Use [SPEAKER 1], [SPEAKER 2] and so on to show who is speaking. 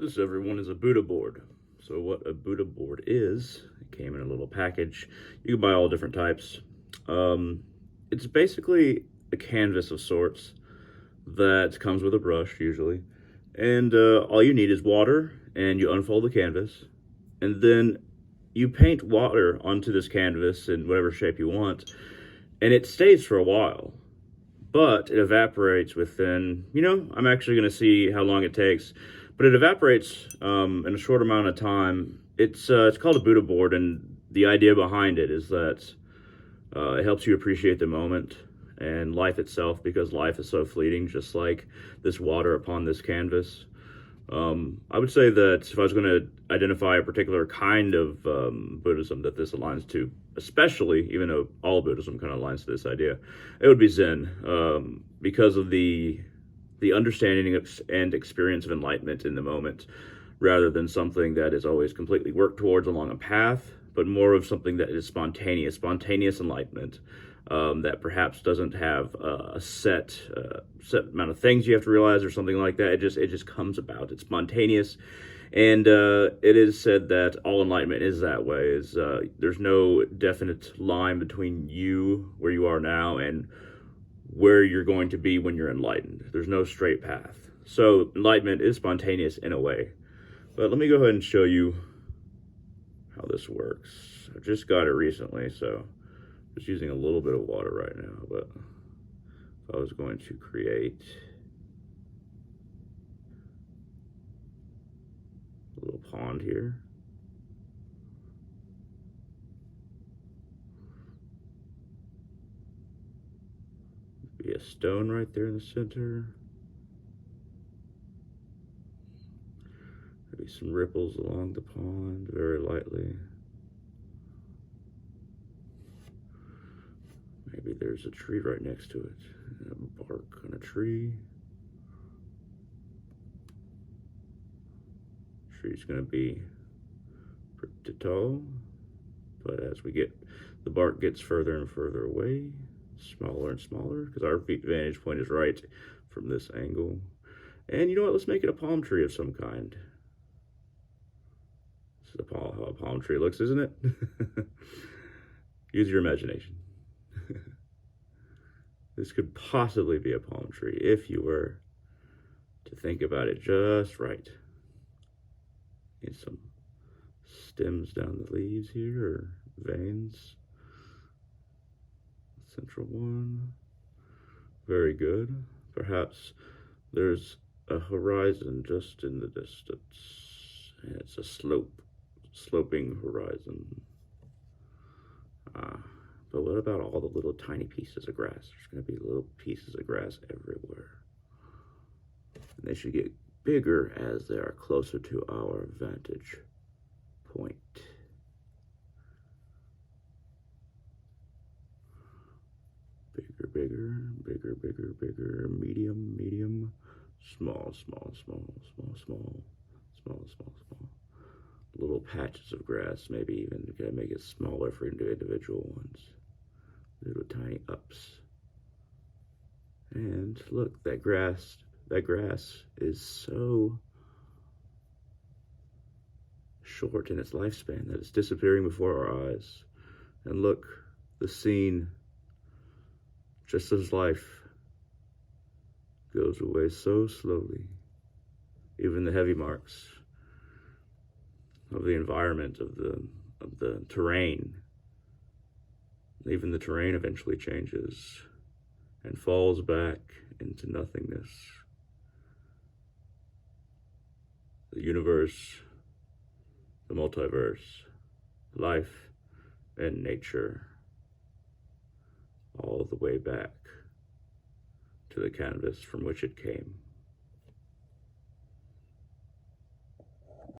[SPEAKER 1] This, everyone, is a Buddha board. So what a Buddha board is, it came in a little package. You can buy all different types. It's basically a canvas of sorts that comes with a brush, usually. And all you need is water, and you unfold the canvas. And then you paint water onto this canvas in whatever shape you want. And it stays for a while. But it evaporates within, I'm actually going to see how long it takes, but it evaporates in a short amount of time. It's called a Buddha board, and the idea behind it is that it helps you appreciate the moment and life itself, because life is so fleeting, just like this water upon this canvas. I would say that if I was going to identify a particular kind of Buddhism that this aligns to, especially, even though all Buddhism kind of aligns to this idea, it would be Zen, because of the understanding and experience of enlightenment in the moment, rather than something that is always completely worked towards along a path, but more of something that is spontaneous enlightenment, that perhaps doesn't have a set amount of things you have to realize or something like that. It just comes about. It's spontaneous, and it is said that all enlightenment is that way. There's no definite line between you, where you are now, and where you're going to be when you're enlightened. There's no straight path. So enlightenment is spontaneous in a way. But let me go ahead and show you how this works. I just got it recently, so just using a little bit of water right now. But if I was going to create a little pond here, be a stone right there in the center. Maybe some ripples along the pond, very lightly. Maybe there's a tree right next to it, a bark on a tree. Tree's gonna be pretty tall, but as the bark gets further and further away, smaller and smaller, because our vantage point is right from this angle. And you know what, let's make it a palm tree of some kind. This is how a palm tree looks, isn't it? Use your imagination. This could possibly be a palm tree if you were to think about it just right. Need some stems down the leaves here, or veins. Central one. Very good. Perhaps there's a horizon just in the distance, and it's a sloping horizon. But what about all the little tiny pieces of grass? There's going to be little pieces of grass everywhere. And they should get bigger as they are closer to our vantage point. Bigger, bigger, bigger, bigger, bigger, medium, medium, small, small, small, small, small, small, small, small. Little patches of grass, maybe even gonna make it smaller for individual ones. Little tiny ups. And look, that grass is so short in its lifespan that it's disappearing before our eyes. And look, the scene, just as life goes away so slowly, even the heavy marks of the environment, of the terrain, even the terrain eventually changes and falls back into nothingness. The universe, the multiverse, life, and nature, all the way back to the canvas from which it came.